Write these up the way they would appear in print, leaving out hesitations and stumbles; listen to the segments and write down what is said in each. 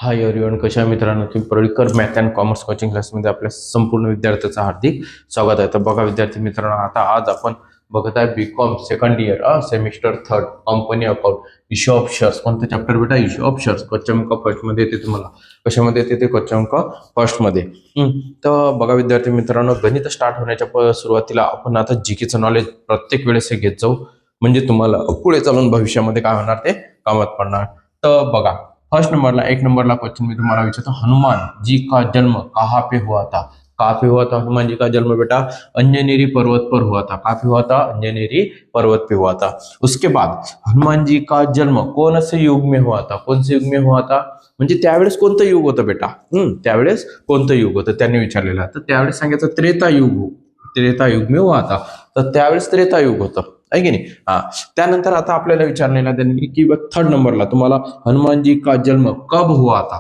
Hi everyone, कशा मित्रांनो तुम्ही Parrikar math and commerce coaching क्लासमध्ये आपल्या संपूर्ण विद्यार्थ्यांचं हार्दिक स्वागत आहे. तर बघा विद्यार्थी मित्रांनो, आता आज आपण बघत आहे B Com second year semester 3 company account issue of shares. कोणतं चॅप्टर बेटा? Issue of shares. क्वेश्चन अंक फर्स्ट मध्ये येते. तुम्हाला कशामध्ये येते ते? क्वेश्चन अंक फर्स्ट मध्ये. तर बघा विद्यार्थी मित्रांनो, गणित स्टार्ट होण्याच्या सुरुवातीला आपण आता जीकेचं नॉलेज प्रत्येक वेळेस हे घेत जाऊ, म्हणजे तुम्हाला पुढे चालून भविष्यामध्ये काय होणार ते कामात पडणार. तर बघा, फर्स्ट नंबरला एक नंबरला क्वेश्चन मी तुम्हाला विचारतो, हनुमान जी का जन्म कहाँ पे हुआ था? कहाँ पे हुआ था हनुमान जी का जन्म बेटा? अंजनेरी पर्वत पर हुआ था. कहाँ पे हुआ था? अंजनेरी पर्वत पे हुआ था. उसके बाद हनुमान जी का जन्म कौन से युग में हुआ था? कौन से युग में हुआ था म्हणजे त्यावेळेस कोणतं युग होतं बेटा? त्यावेळेस कोणतं युग होतं त्यांनी विचारलेलं. तर त्यावेळेस सांगायचं त्रेतायुग. त्रेतायुग में हुआ था. तर त्यावेळेस त्रेतायुग होतं, आहे की नाही? त्यानंतर आता आपल्याला विचारलेला त्यांनी की थर्ड नंबरला तुम्हाला हनुमान जी का जन्म कब हुआ था?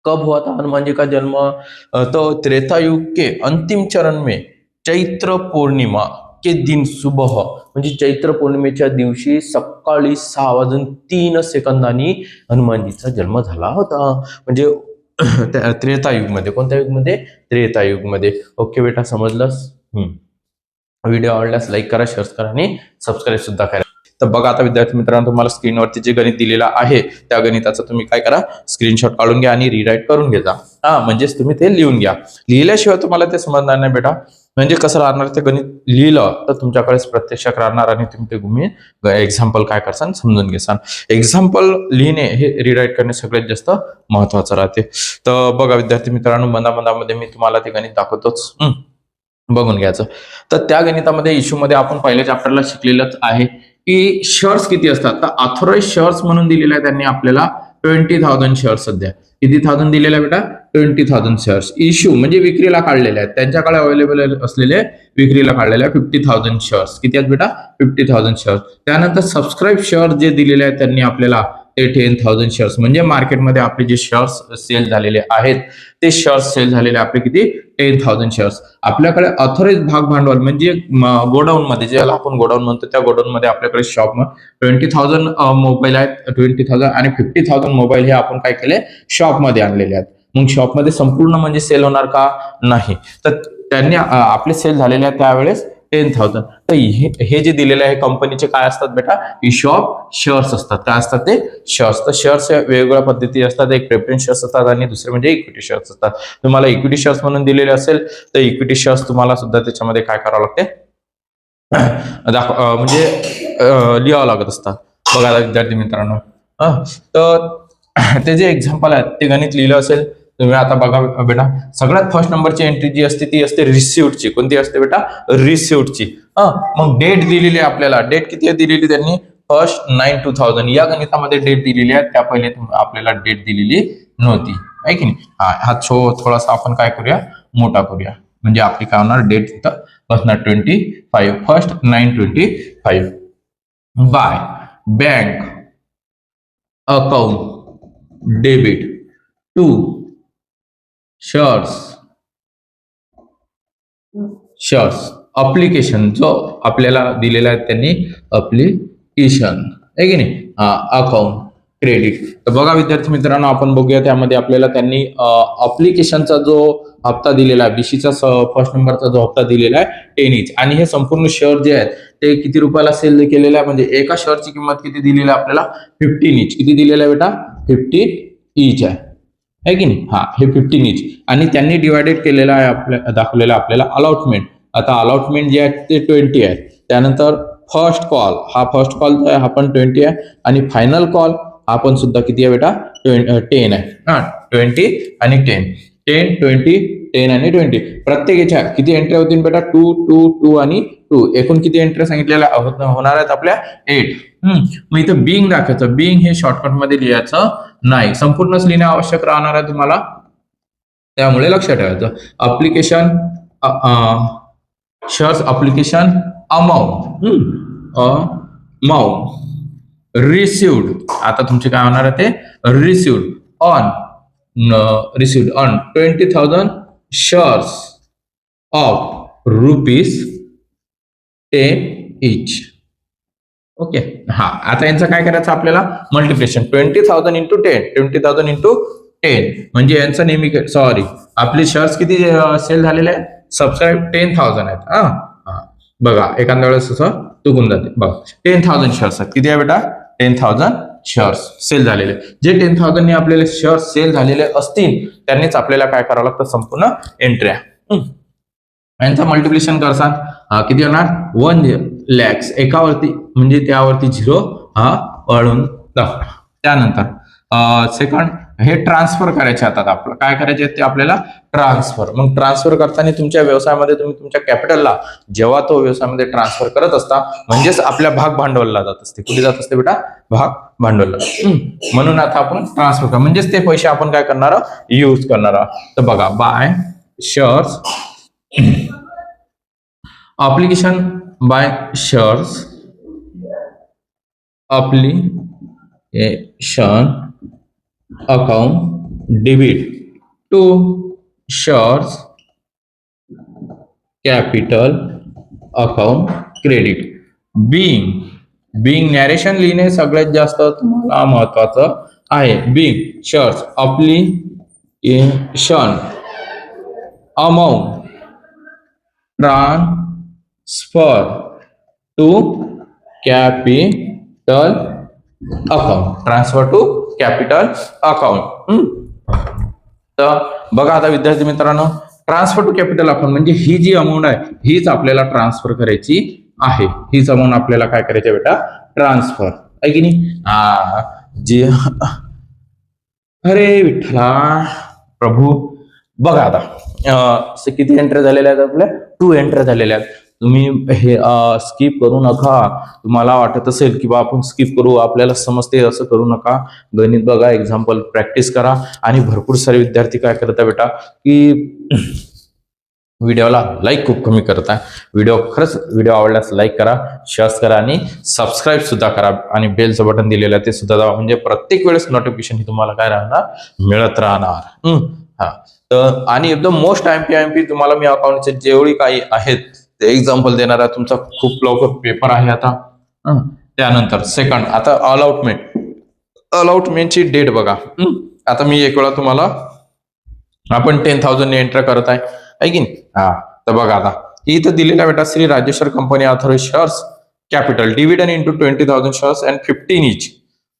कब हुआ था हनुमान जी का जन्म? तो त्रेता युग के अंतिम चरण में चैत्र पौर्णिमा के दिन सुबह, म्हणजे चैत्र पौर्णिमेच्या दिवशी सकाळी 6:03 हनुमानजीचा जन्म झाला होता. म्हणजे त्रेता युग मध्ये. कोणत्या युग मध्ये? त्रेता युग मध्ये. ओके बेटा, समजलंस? व्हिडिओ आवडल्यास लाईक करा, शेअर करा आणि सबस्क्राईब सुद्धा करा. तर बघा आता विद्यार्थी मित्रांनो, तुम्हाला स्क्रीनवरती जे गणित दिलेलं आहे त्या गणिताचं तुम्ही काय करा, स्क्रीनशॉट काढून घ्या आणि रिराईट करून घ्या. म्हणजेच तुम्ही ते लिहून घ्या. लिहिल्याशिवाय तुम्हाला ते समजणार नाही बेटा. म्हणजे कसं राहणार, ते गणित लिहिलं तर तुमच्याकडेच प्रत्यक्षात राहणार आणि तुम्ही एक्झाम्पल काय करसान समजून घेसान. एक्झाम्पल लिहिणे हे रिराईट करणे सगळ्यात जास्त महत्वाचं राहते. तर बघा विद्यार्थी मित्रांनो, मधामध्ये मी तुम्हाला ते गणित दाखवतोच, बघून घ्यायचं. तर त्या गणितामध्ये इश्यू मध्ये आपण पहिल्या चॅप्टरला शिकलेलंच आहे की शेअर्स किती असतात. तर ऑथोराइज शेअर्स म्हणून दिलेला आहे त्यांनी आपल्याला 20,000 शेअर्स. सध्या किती थाउजंड दिलेला आहे बेटा? 20,000 शेअर्स. इश्यू म्हणजे विक्रीला काढलेले आहेत, त्यांच्याकडे अवेलेबल असलेले विक्रीला काढलेले 50,000 शेअर्स. किती आहेत बेटा? 50,000 शेअर्स. त्यानंतर सबस्क्राईब शेअर जे दिलेले आहेत त्यांनी आपल्याला ते 10,000 शेअर्स. म्हणजे मार्केटमध्ये आपले जे शेअर्स सेल झालेले आहेत ते शेअर्स सेल झालेले आपले किती? 10,000 शेअर्स. आपल्याकडे ऑथोराइज भाग भांडवल म्हणजे गोडाऊन मध्ये, ज्याला आपण गोडाऊन म्हणतो, त्या गोडाऊन मध्ये आपल्याकडे शॉप 20,000 मोबाईल आहेत. 20,000 आणि 50,000 मोबाईल हे आपण काय केले? शॉप मध्ये आणलेले आहेत. मग शॉप मध्ये संपूर्ण म्हणजे सेल होणार का? नाही. तर त्यांनी आपले सेल झालेले आहेत त्यावेळेस 10,000. तर हे जे दिलेले आहे कंपनीचे काय असतात बेटा? इश्यू ऑफ शेअर्स असतात. काय असतात ते? शेअर्स. तर शेअर्स वेगवेगळ्या पद्धती असतात. एक प्रेफरन्स शेअर्स असतात आणि दुसरे म्हणजे इक्विटी शेअर्स असतात. तुम्हाला इक्विटी शेअर्स म्हणून दिलेले असेल तर इक्विटी शेअर्स तुम्हाला सुद्धा त्याच्यामध्ये काय करावं लागते? म्हणजे लिहावं लागत असतात. बघा विद्यार्थी मित्रांनो, तर ते जे एक्झाम्पल आहेत ते गणित लिहिलं असेल तुम्ही. आता बघा बेटा, सगळ्यात फर्स्ट नंबरची एंट्री जी असते ती असते रिसिव्हची. कोणती असते बेटा? रिसिव्हची. मग डेट दिलेली आहे आपल्याला. डेट किती दिलेली त्यांनी? 1/9/2000. या गणितामध्ये डेट दिलेली आहे, त्या पहिले आपल्याला डेट दिलेली नव्हती, आहे की नाही? हा थोडासा आपण काय करूया, मोठा करूया. म्हणजे आपली काय होणार? डेट तिथं बसणार 25 1/9/25. By bank account debit to shares application. जो आपल्याला दिलेला आहे त्यांनी अप्लिकेशन, आहे की नाही? Account credit. तर बघा विद्यार्थी मित्रांनो, आपण बघूया त्यामध्ये आपल्याला त्यांनी अप्लिकेशनचा जो हप्ता दिलेला आहे, बीसीचा फर्स्ट नंबरचा जो हप्ता दिलेला आहे 10 each. आणि हे संपूर्ण शेअर जे आहेत ते किती रुपयाला सेल केलेलं आहे? म्हणजे एका शेअरची किंमत किती दिलेली आहे आपल्याला? 15 each. किती दिलेलं आहे बेटा? 15 each आहे की नाही? हे 15 each. आणि त्यांनी डिवायडेड केलेलं आहे, दाखवलेलं आपल्याला अलॉटमेंट. आता अलॉटमेंट जे आहे ते 20 आहे. त्यानंतर फर्स्ट कॉल, हा फर्स्ट कॉल हा पण 20 आहे. आणि फायनल कॉल हा पण सुद्धा किती आहे बेटा? 10 आहे. 20 आणि 10. 10, 20, 10 आणि 20. प्रत्येकाच्या किती एंट्री होतील बेटा? 2, 2, 2 आणि 2. एकूण किती एंट्री सांगितलेल्या होणार आहेत आपल्या? 8. मग इथं बिंग दाखवायचं. बिंग हे शॉर्टकट मध्ये लिहायचं नाही, संपूर्णच लिहिणे आवश्यक राहणार आहे तुम्हाला, त्यामुळे लक्षात ठेवायचं. Application shares application amount received. आता तुमचे काय होणार आहे ते? Received on 20,000 shares of ₹10 each. Okay. हा, आता यांचं काय करायचं आपल्याला मल्टिप्लिकेशन 20,000 इंटू 10, 20,000 इंटू 10 म्हणजे यांचं नेहमी सॉरी आपले शेअर्स किती सेल झालेले आहेत, सबस्क्राईब 10,000 आहेत. बघा एखाद्या वेळेस असं चुकून जाते. बघा 10,000 शेअर्स आहेत. किती आहे बेटा, 10,000 शेअर्स सेल झालेले. जे 10,000 ने आपल्याला शेअर्स सेल झालेले असतील त्यांनीच आपल्याला काय करावं लागतं, संपूर्ण एंट्र्या. यांचं मल्टिप्लिकेशन करसाल किती होणार, 1 lakhs एकावरती म्हणजे त्यावरती 0 वाढून दाखवा. त्यानंतर सेकंड हे ट्रान्सफर करायचे. आता आपलं काय करायचे ते आपल्याला ट्रान्सफर. मग ट्रान्सफर करताना तुमच्या व्यवसायामध्ये तुम्ही तुमच्या कॅपिटलला जेव्हा तो व्यवसायामध्ये ट्रान्सफर करत असता म्हणजेच आपल्या भाग भांडवलला जात असते. कुठे जात असते बेटा, भाग भांडवलला. म्हणून आता आपण ट्रान्सफर करा म्हणजेच ते पैसे आपण काय करणार यूज करणार. तर बघा by shares application by shares application account debit to shares capital account credit. being narration लिहिणे सगळ्यात जास्त तुम्हाला महत्वाचं आहे. being shares application amount transfer to capital account. Transfer to capital account. तर बघा आता विद्यार्थी मित्रांनो, ट्रान्सफर टू कॅपिटल अकाउंट म्हणजे ही जी अमाऊंट आहे हीच आपल्याला ट्रान्सफर करायची आहे. हीच अमाऊंट आपल्याला काय करायची बेटा, ट्रान्सफर आहे की नाही. जी अरे विठ्ठला प्रभू. बघा आता किती एंट्री झालेल्या आहेत आपल्या, 2 एंट्री झालेल्या आहेत. तुम्ही हे स्किप करू नका. तुम्हाला वाटत असेल की बा आपण स्किप करू, आपल्याला समजते, असं करू नका. गणित बघा, एक्झाम्पल प्रॅक्टिस करा. आणि भरपूर सारे विद्यार्थी काय करतात बेटा की व्हिडिओला लाईक खूप कमी करताय. व्हिडिओ आवडल्यास लाईक करा, शेअर करा आणि सबस्क्राईब सुद्धा करा. आणि बेलचं बटन दिलेलं आहे ते सुद्धा दाबा म्हणजे प्रत्येक वेळेस नोटिफिकेशन ही तुम्हाला काय राहणार, मिळत राहणार. तर आणि एकदम मोस्ट आयएमपी तुम्हाला मी अकाउंटचे जेवढी काही आहेत ते एक्झाम्पल देणार आहे. तुमचा खूप लवकर पेपर आहे आता. त्यानंतर सेकंड आता अलॉटमेंटची डेट बघा. आता मी एक वेळा तुम्हाला आपण 10,000 ने एंटर करत आहे की नाही. तर बघा आता इथं दिलेला बेटा Shri Rajeshwar company authorised shares capital dividend into 20,000 shares and 15 each.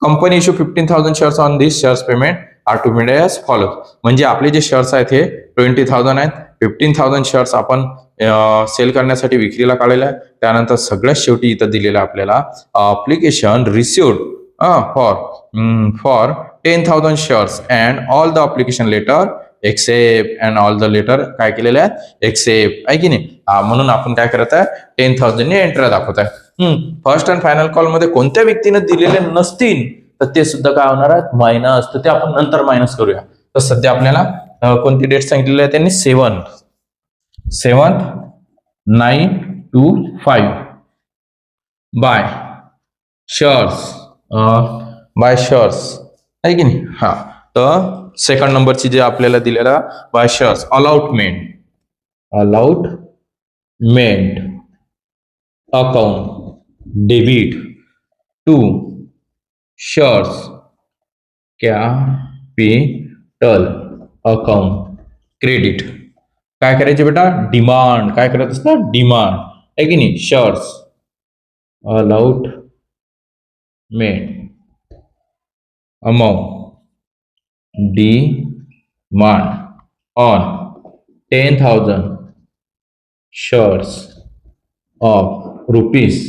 Company issue 15,000 shares on this shares payment are to made as follows. म्हणजे आपले जे शेअर्स आहेत हे 20,000 आहेत. 15,000 शेअर्स आपण सेल करण्यासाठी विक्रीला काढलेला आहे. त्यानंतर सगळ्यात शेवटी इथं दिलेलं आपल्याला application received for 10,000 shares and all the application letter accept and all the letter काय केलेले आहेत एक्सेप्ट आहे की नाही. म्हणून आपण काय करत आहे 10,000 ने एंट्री दाखवत आहे. फर्स्ट अँड फायनल कॉल मध्ये कोणत्या व्यक्तीने दिलेले नसतील तर ते सुद्धा काय होणार आहेत मायनस. तर ते आपण नंतर मायनस करूया. तर सध्या आपल्याला कोणती डेट सांगितलेली आहे त्यांनी 7/9/25 बाय शेअर्स आहे की नाही. तर सेकंड नंबरची जे आपल्याला दिलेला by shares allotment account debit to shares capital account credit. काय करायचे बेटा, डिमांड. काय करत असतात, डिमांड आहे की नाही. Shares allotment amount demand on 10,000 shares of ₹20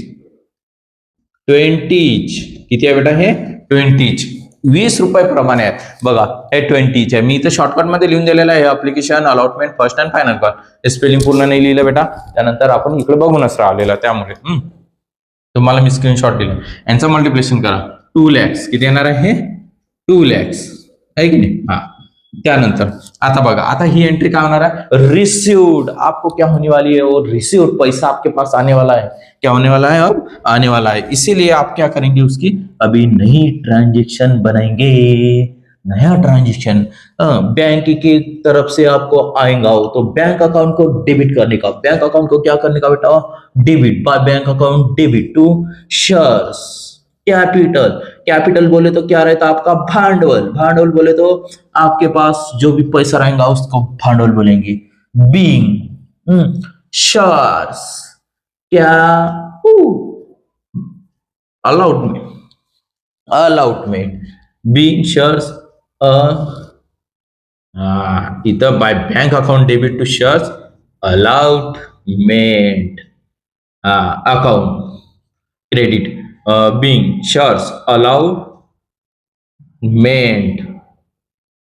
each. किती आहे बेटा हे 20 each. 20 रुपये प्रमाणे आहेत. बघा हे 20 each आहे. मी इथं शॉर्टकट मध्ये लिहून दिलेलं आहे application allotment first and final call. हे स्पेलिंग पूर्ण नाही लिहिलं बेटा, त्यानंतर आपण इकडे बघूनच राहिलेला त्यामुळे तुम्हाला मी स्क्रीनशॉट दिले. यांचं मल्टिप्लिकेशन करा 2 lakhs. किती येणार आहे हे 2 lakhs है कि नहीं. त्यानंतर आता बघा आता ही एंट्री क्या होना है रिसीव्ड. आपको क्या होने वाली है वो रिसीव्ड, पैसा आपके पास आने वाला है. क्या होने वाला है अब आने वाला है. इसीलिए आप क्या करेंगे उसकी अभी नई ट्रांजेक्शन बनाएंगे. नया ट्रांजेक्शन बैंक की तरफ से आपको आएगा तो बैंक अकाउंट को डेबिट करने का. बैंक अकाउंट को क्या करने का बेटा debit by bank account debit to shares capital, capital बोले तो क्या रहता है आपका भांडवल, भांडवल बोले तो आपके पास जो भी पैसा रहेगा उसको भांडवल बोलेंगे। बीइंग, शेयर्स, क्या अलाउडमेंट, अलाउटमेंट, बीइंग शेयर्स, इथं by bank account debit to shares allotment, account credit, being shares allotment,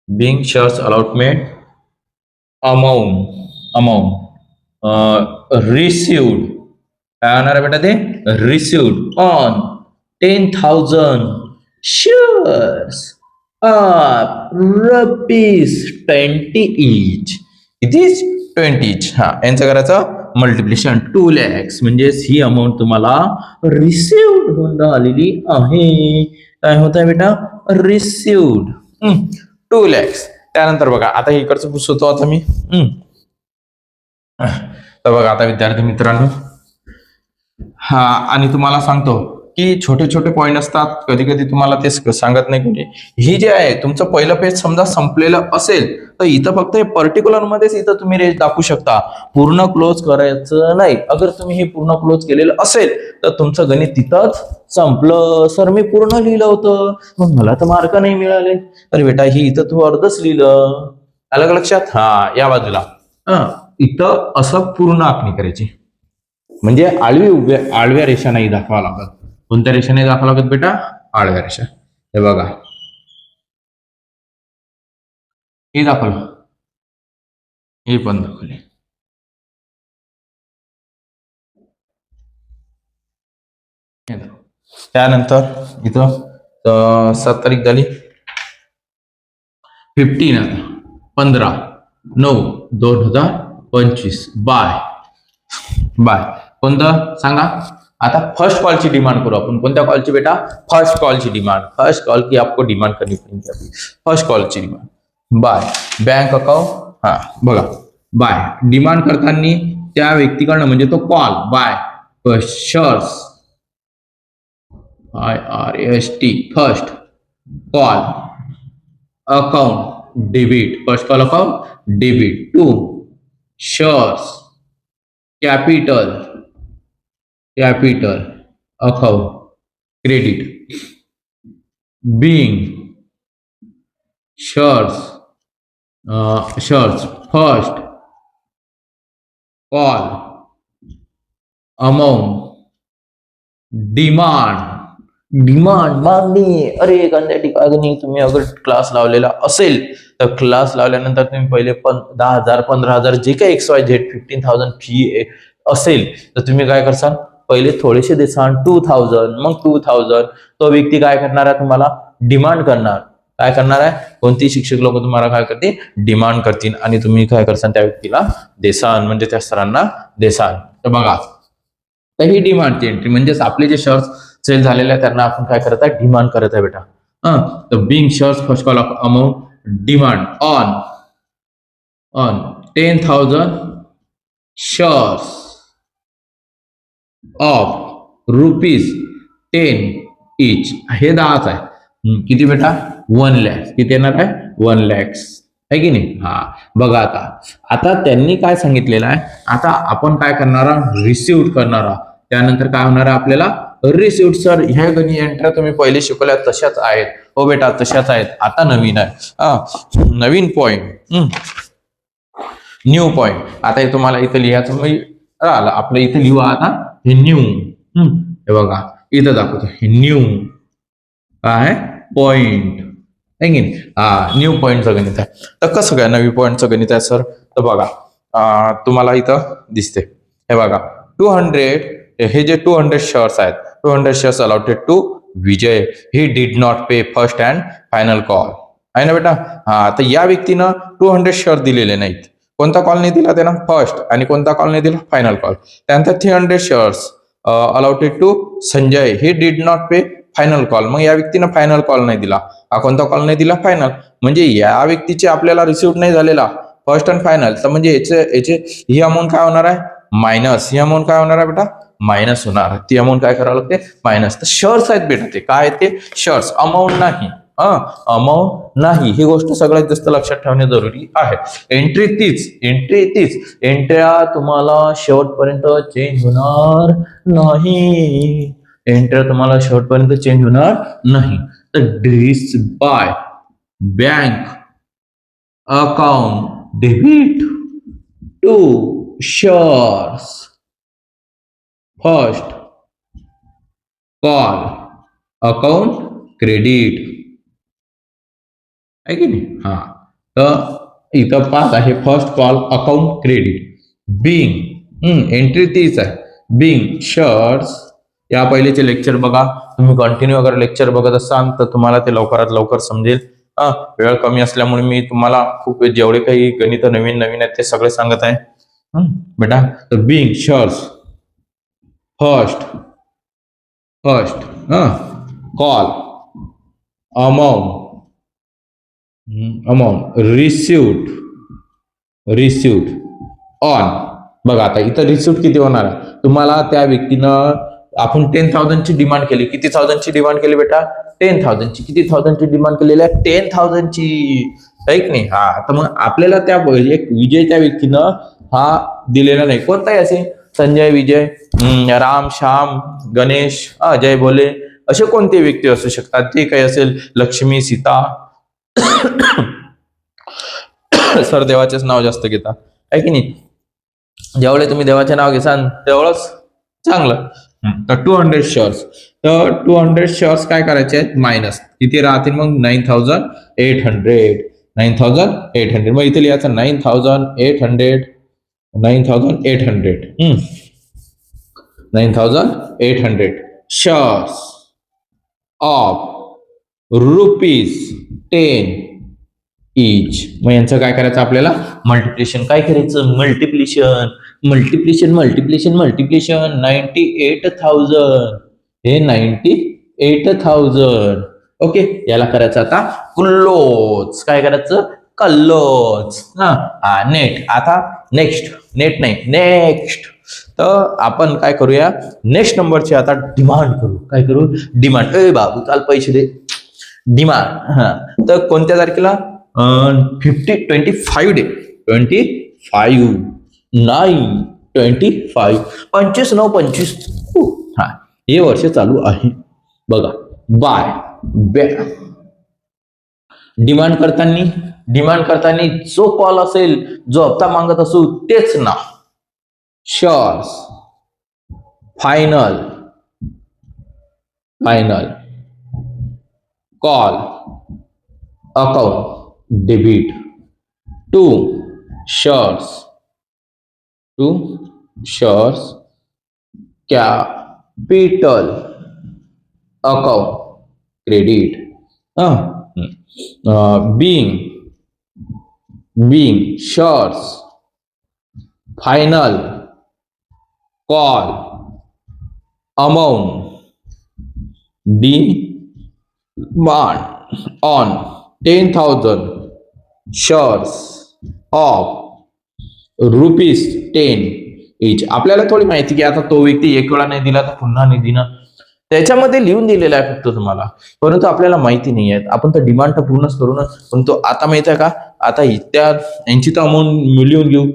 being shares allotment, amount received, काय होणार आहे बेटा ते received on 10,000 shares of ₹20 each. It is 20 each. यांचं करायचं multiplication 2 lakhs म्हणजेच ही amount तुम्हाला रिसिव्ड होऊन राहिलेली आहे. काय होत आहे बेटा रिसिव्ड 2 lakhs. त्यानंतर बघा आता इकडचं पुसवतो आता मी. तर बघा आता विद्यार्थी मित्रांनो आणि तुम्हाला सांगतो की छोटे छोटे पॉइंट असतात, कधी कधी तुम्हाला ते सांगत नाही कोणी. ही जे आहे तुमचं पहिलं पेज समजा संपलेलं असेल तर इथं फक्त हे पर्टिक्युलर मध्येच इथं तुम्ही रेज दाखवू शकता, पूर्ण क्लोज करायचं नाही. अगर तुम्ही हे पूर्ण क्लोज केलेलं असेल तर तुमचं गणित तिथंच संपलं. सर मी पूर्ण लिहिलं होतं मग मला तर मार्क नाही मिळाले. तर बेटा ही इथं तू अर्धच लिहिलं, अलग लक्षात. या बाजूला इथं असं पूर्ण आखणी करायची, म्हणजे आडव्या रेषा नाही दाखवा लागत. कोणत्या रेषा नाही दाखवा लागत बेटा आडव्या रेषा. हे बघा हे दाखवलं, हे पण दाखवले. त्यानंतर इथं 7 तारीख झाली, 15/9/2025 बाय कोणतं सांगा. आता फर्स्ट कॉल की डिमांड करू आपण. कोणत्या कॉलची बेटा फर्स्ट कॉल की डिमांड. फर्स्ट कॉल की आपको डिमांड करनी पड़ेगी अभी. फर्स्ट कॉल की डिमांड बाय बँक अकाउंट. बघा बाय डिमांड करताना त्या व्यक्तीकडनं म्हणजे तो call by shares IRST first call account debit, first call account debit to shares capital account credit, being shares first call amount demand मागणी. अरे एखाद्या ठिकाणी तुम्ही अगर क्लास लावलेला असेल तर क्लास लावल्यानंतर तुम्ही पहिले 10,000 15,000 जे काही XYZ 15,000 फी असेल तर तुम्ही काय करसाल पहिले थोडेसे देसाल 2,000, मग 2,000 तो व्यक्ती काय करणार आहे तुम्हाला डिमांड करणार. काय करणार आहे कोणती शिक्षक लोक तुम्हाला काय करतील डिमांड करतील आणि तुम्ही काय करसाल त्या व्यक्तीला देसाल, म्हणजे त्या सरांना देसाल. तर बघा तर ही डिमांडची एंट्री म्हणजेच आपले जे शेअर्स सेल झालेले आहे त्यांना आपण काय करत आहे डिमांड करत आहे बेटा. तर being shares first call amount demand on 10,000 shares of ₹10 each. हे 10च आहे. किती बेटा 1 लाख. किती येणार आहे 1 लाख आहे की नाही. बघा आता त्यांनी काय सांगितलेलं आहे. आता आपण काय करणार रिसिव्ड करणार. त्यानंतर काय होणार आहे आपल्याला रिसिव्ड. सर ह्या गणी एंट्री तुम्ही पहिले शिकवल्या तशाच आहेत. हो बेटा तशाच आहेत. आता नवीन आहे नवीन पॉइंट न्यू पॉइंट. आता हे तुम्हाला इथं लिहायचं राहिलं आपलं. इथं लिहू आता हे न्यू. हे बघा इथं दाखवतो हे न्यू आहे पॉइंट आहे की नाही. न्यू पॉइंटचं गणित आहे. तर कसं काय नवीन पॉइंटचं गणित आहे सर. तर बघा तुम्हाला इथं दिसते हे बघा 200. हे जे 200 शेअर्स आहेत 200 shares allotted to Vijay. He did not pay first and final call आहे ना बेटा. तर या व्यक्तीनं 200 शेअर दिलेले नाहीत. कोणता कॉल नाही दिला त्यानं फर्स्ट आणि कोणता कॉल नाही दिला फायनल कॉल. त्यानंतर 300 shares allotted to Sanjay. He did not pay final call. मग या व्यक्तीनं फायनल कॉल नाही दिला. कोणता कॉल नाही दिला फायनल. म्हणजे या व्यक्तीचे आपल्याला रिसिव्ह नाही झालेला फर्स्ट अँड फायनल. तर म्हणजे याचे ही अमाऊंट काय होणार आहे मायनस. ही अमाऊंट काय होणार आहे बेटा मायनस होणार. ती अमाऊंट काय करावं लागते मायनस. तर शेअर्स आहेत बेटा, ते काय आहेत ते शेअर्स, अमाऊंट नाही. अमाऊंट नाही, ही गोष्ट सगळ्यात जास्त लक्षात ठेवणे जरुरी आहे. एंट्री तीच एंट्र्या तुम्हाला शेवटपर्यंत चेंज होणार नाही. एंट्र्या तुम्हाला शेवटपर्यंत चेंज होणार नाही. तर by bank account debit to shares first call account credit आहे की नाही. हा, तर इथं 5 आहे. First call account credit. Being entry तीच आहे. Being shares. या पहिलेचे लेक्चर बघा, तुम्ही कंटिन्यू अगर लेक्चर बघत असाल तर तुम्हाला ते लवकरात लवकर समजेल. वेळ कमी असल्यामुळे मी तुम्हाला खूप जेवढे काही गणित नवीन आहेत ते सगळे सांगत आहे बेटा. तर being shares first call amount received on. बघा आता इथं रिसिव्ड किती होणार आहे तुम्हाला. त्या व्यक्तीनं आपण 10,000 ची डिमांड केली. किती थाउजंडची डिमांड केली बेटा 10,000 ची. किती थाउजंडची डिमांड केलेली आहे 10,000 ची, आहे की नाही. हा, तर मग आपल्याला त्या एक विजय त्या व्यक्तीनं हा दिलेला नाही. कोणताही असेल, संजय, विजय, राम, श्याम, गणेश, अजय, भोले, असे कोणते व्यक्ती असू शकतात. ते काही असेल, लक्ष्मी, सीता. सर देवाचेच नाव जास्त घेतात, आहे की नाही. जेवढे तुम्ही देवाचे नाव घेसाल तेवढंच चांगलं. तर 200 शेअर्स. तर 200 शेअर्स काय करायचे आहेत मायनस. किती राहतील मग 9,800. मग इथे लिहायचं 9,800. 9,800 शेअर्स ऑफ ₹10 इच. मग यांचं काय करायचं आपल्याला मल्टिप्लिकेशन. काय करायचं मल्टिप्लिकेशन. 98,000 हे 98,000. ओके, याला करायचं आता क्लोज. काय करायचं क्लोज. नेट. आता नेक्स्ट. तर आपण काय करूया नेक्स्ट नंबरची आता डिमांड करू. काय करू डिमांड. बाबू चाल पैसे दे. डिमांड. तर कोणत्या तारखेला 25 डे 25 9/25 25/9/25. हा, हे वर्ष चालू आहे बघा. बाय डिमांड करताना जो कॉल असेल, जो हप्ता मागत असू तेच ना. Shares final call account debit to shares capital account credit. Being shares final call amount demand on 10,000 shares of ₹10 each. आपल्याला थोडी माहिती की आता तो व्यक्ती एक वेळा नाही दिला तर पुन्हा नाही देणार. त्याच्यामध्ये लिहून दिलेलं आहे फक्त तुम्हाला, परंतु आपल्याला माहिती नाही आहे. आपण तर डिमांड तर पूर्णच करू ना. परंतु आता माहिती आहे का, आता यांची तर अमाऊंट लिहून घेऊ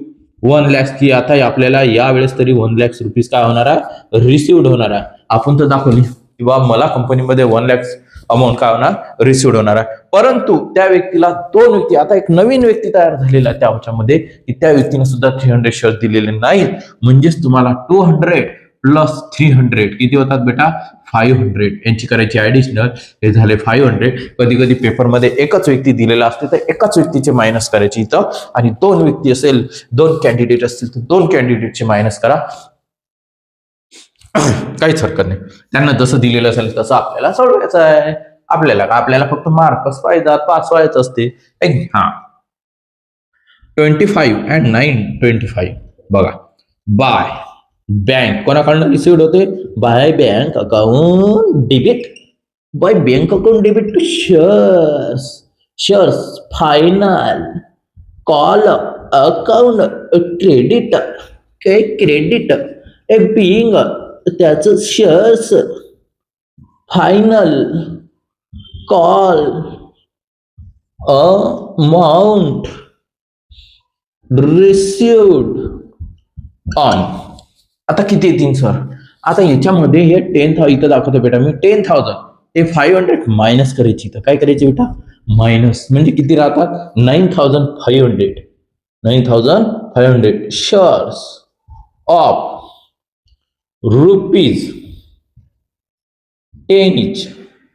1 लाख की आता आपल्याला या वेळेस तरी 1 लाख रुपीज काय होणार आहे रिसिव्ड होणार आहे. आपण तर दाखवली किंवा मला कंपनीमध्ये 1 लाख अमाऊंट काय होणार रिसिव्ड होणार आहे. परंतु त्या व्यक्तीला 2 व्यक्ती, आता एक नवीन व्यक्ती तयार झालेला आहे त्याच्यामध्ये की त्या व्यक्तीने सुद्धा 300 शेअर्स दिलेले नाहीत. म्हणजेच तुम्हाला 200 प्लस 300 किती होतात बेटा 500. यांची करायची ऍडिशनल. हे झाले 500. कधी कधी पेपरमध्ये एकच व्यक्ती दिलेला असते तर एकाच व्यक्तीचे मायनस करायचे इथं, आणि 2 व्यक्ती असेल 2 कॅन्डिडेट असतील तर 2 कॅन्डिडेटचे मायनस करा. काहीच हरकत नाही. त्यांना जसं दिलेलं असेल तसं आपल्याला सोडवायचं आहे. आपल्याला फक्त मार्कच पाहिजे, पास व्हायचं असते. हा 25 and 9/25 बघा. बाय बँक कोणाकडनं रिसिव्ड होते by bank account debit. By bank account debit to shares final call account credit. Being त्याचं shares final call amount received on. आता किती येतील सर? आता याच्यामध्ये हे 10,000 इथं दाखवतो बेटा मी 10,000 हे 500 मायनस करायची. तर काय करायचे बेटा? मायनस म्हणजे किती राहतात? 9,500 शेअर्स ऑफ रुपीज 10 इच.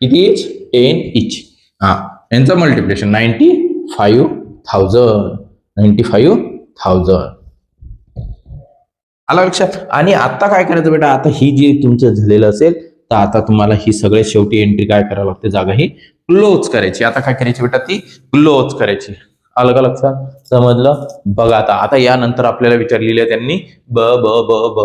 किती इच? 10 इच. हा, यांचं मल्टिप्लिकेशन 95,000. आला लक्षात? आणि आता काय करायचं बेटा? आता ही जी तुमचं झालेलं असेल तर आता तुम्हाला ही सगळे शेवटी एंट्री काय करावं लागते? जागा ही क्लोज करायची. आता काय करायची बेटा? ती क्लोज करायची. आलं का लक्षात? समजलं? बघा आता यानंतर आपल्याला विचारलेली आहे त्यांनी ब ब ब ब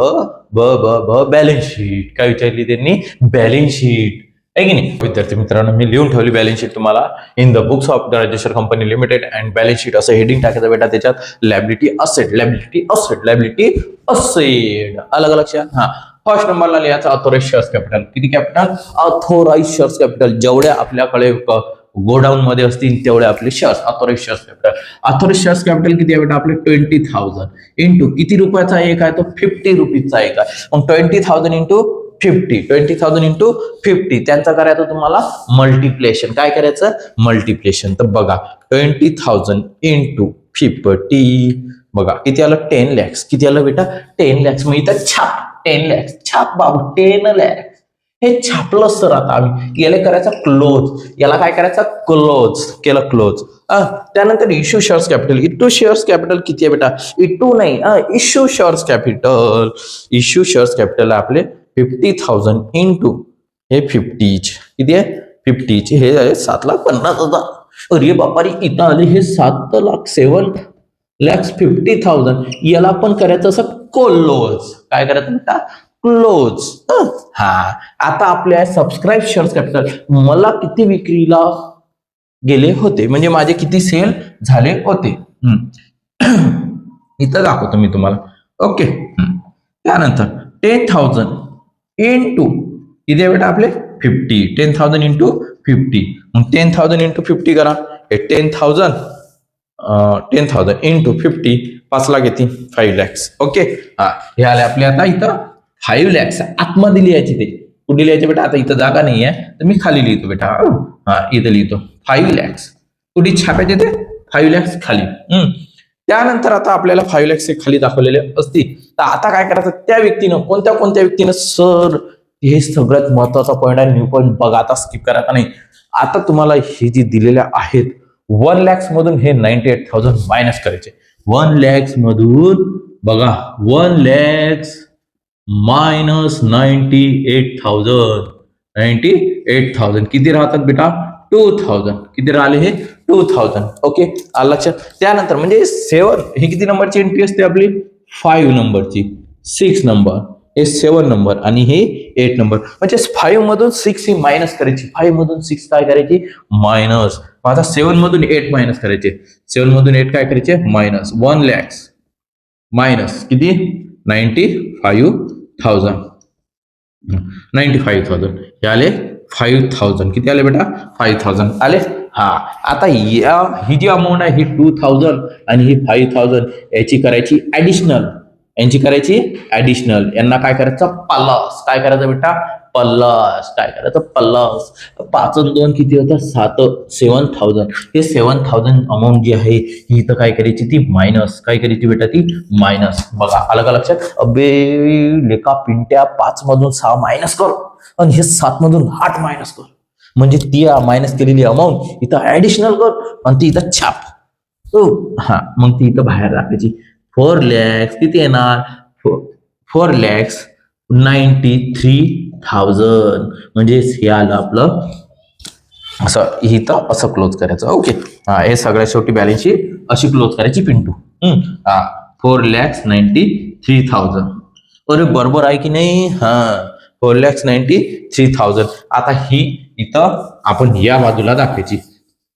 ब ब ब बॅलन्स शीट. काय विचारली त्यांनी? बॅलन्स शीट आहे की नाही? विद्यार्थी मित्रांनो, मी लिहून ठेवली बॅलन्स शीट तुम्हाला. In the books of the register company limited and balance sheet असं हेडिंग टाकायचं बेटा. त्याच्यात liability asset, liability asset, liability asset. आलं का लक्षात? हा, फर्स्ट नंबरला लिहायचं ऑथोराइज शेअर्स कॅपिटल. किती कॅपिटल? Authorise shares capital. जेवढ्या आपल्याकडे गोडाऊन मध्ये असतील तेवढे आपले shares. Authorise shares capital. Authorise shares capital किती आहे बेटा? आपले 20,000 इंटू किती रुपयाचा एक आहे? तो 50 रुपीजचा एक आहे. मग 20,000 इंटू 20,000 इंटू 50 त्यांचा करायचं तुम्हाला मल्टिप्लेशन. काय करायचं? मल्टिप्लेशन. तर बघा 20,000 इंटू 50 बघा किती आलं? 10 lakhs. किती आलं बेटा? 10 lakhs. मग इथं छाप 10 lakhs. छाप बाबू 10 lakhs. हे छापलं सर. आता आम्ही याला करायचा क्लोज. याला काय करायचं? क्लोज केलं. क्लोज. त्यानंतर issue shares capital. Issue shares capital किती आहे बेटा? इश्यू नाही, issue shares capital. Issue shares capital आपले 50,000 इंटू हे 50 किती आहे? 50 हे आहे 7,50,000. अरे बापारी, इथं आले हे 7,07,50,000. याला पण करायचं असं क्लोज. काय करायचं बेटा? क्लोज. हा, आता आपल्या सबस्क्राईब शेअर्स कॅपिटल. मला किती विक्रीला गेले होते म्हणजे माझे किती सेल झाले होते इथं दाखवतो मी तुम्हाला. ओके. त्यानंतर 10,000 इंटू किती आहे बेटा? आपले 50. 10,000 इंटू 50. मग 10,000 इंटू 50 करा. हे 10,000 इंटू 50 5 लाख येते 5 lakhs. ओके. हा, हे आले आपले आता इथं 5 lakhs. आतमध्ये लिहायचे. ते कुठे लिहायचे बेटा? आता इथं जागा नाही आहे तर मी खाली लिहितो बेटा. हा, इथं लिहितो 5 lakhs. कुठे छापायचे ते? 5 lakhs खाली. त्यानंतर आता आपल्याला 5 lakhs हे खाली दाखवलेले असतील तर आता काय करायचं? त्या व्यक्तीनं कोणत्या व्यक्तीनं सर हे सगळ्यात महत्वाचा पॉईंट आहे. न्यू पॉईंट बघा. आता स्किप करायचा नाही. आता तुम्हाला हे जे दिलेल्या आहेत 1 lakhs मधून हे 98,000 मायनस करायचे. 1 lakhs मधून बघा 1 lakhs मायनस 98,000 किती राहतात बेटा? 2,000. किती राहिले हे? 2,000. ओके. आलं लक्षात? त्यानंतर म्हणजे 7 हे किती नंबरची एंट्री असते आपली? 5 नंबरची. 6 नंबर हे 7 नंबर आणि हे 8 नंबर. म्हणजे 5 मधून 6 ही मायनस करायची. 5 मधून 6 काय करायची? मायनस. आता 7 मधून 8 मायनस करायचे. 7 मधून 8 काय करायचे? मायनस. 1 lakhs मायनस किती? 95,000 हे आले 5,000. किती आले बेटा? 5,000 आले. हा, आता ही जी अमाऊंट आहे ही 2,000 आणि ही 5,000 याची करायची ऍडिशनल. यांना काय करायचं? प्लस. काय करायचं बेटा? प्लस. काय करायचं? प्लस. 5 आणि 2 किती होतं? 7,000. हे 7,000 अमाऊंट जी आहे ही इथं काय करायची? ती मायनस. काय करायची बेटा? ती मायनस. बघा आलं का लक्षात? अबे लेका पिंट्या 5 मधून 6 मायनस कर आणि हे 7 मधून 8 मायनस कर. म्हणजे ती मायनस केलेली अमाऊंट इथं ऍडिशनल कर आणि ती इथं छाप. हा, मग ती इथं बाहेर टाकायची. 4 lakhs किती येणार? 4 lakhs 93,000 म्हणजे हे आलं आपलं असं. इथं असं क्लोज करायचं. ओके. हा, हे सगळ्यात शेवटी बॅलन्स शीट अशी क्लोज करायची पिंटू. हा, 4 lakhs 93,000. अरे बरोबर आहे की नाही? हा, 4 lakhs 93,000. आता ही इथं आपण या बाजूला दाखवायची.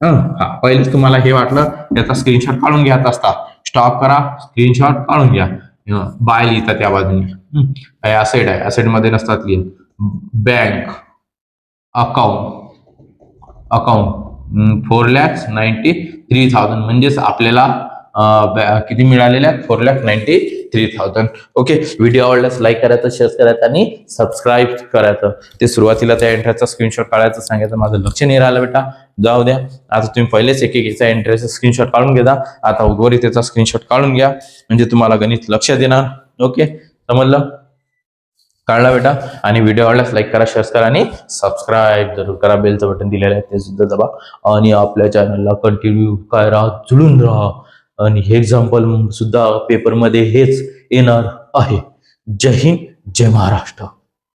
हा, पहिलेच तुम्हाला हे वाटलं याचा स्क्रीनशॉट काढून घ्यायचा असता. स्टॉप करा, स्क्रीनशॉट काढून घ्या. बाय लिहितात त्या बाजूने. ऍसेट आहे, ऍसेट मध्ये नसतात लिहित. बँक अकाउंट 4,93,000 म्हणजेच आपल्याला किती मिळालेले आहेत? 4,93,000. ओके, व्हिडिओ आवडल्यास लाईक करायचं, शेअर करायचं आणि सबस्क्राईब करायचं. ते सुरुवातीला त्या एंट्रीचा स्क्रीनशॉट काढायचं सांगायचं, माझं लक्ष नाही राहिलं बेटा, जाऊ द्या. आता तुम्ही पहिलेच एकेकीचा एंट्रीचा स्क्रीनशॉट काढून घ्या. आता उर्वरित त्याचा स्क्रीनशॉट काढून घ्या, म्हणजे तुम्हाला गणित लक्ष देणार. ओके, समजलं? काढला बेटा. आणि व्हिडिओ आवडल्यास लाईक करा, शेअर करा आणि सबस्क्राईब जरूर करा. बेलचं बटन दिलेलं आहे ते सुद्धा दबा आणि आपल्या चॅनलला कंटिन्यू काय राहा, जुळून राहा. आणि हे एक्झाम्पल सुद्धा पेपरमध्ये हेच येणार आहे. जय हिंद, जय महाराष्ट्र.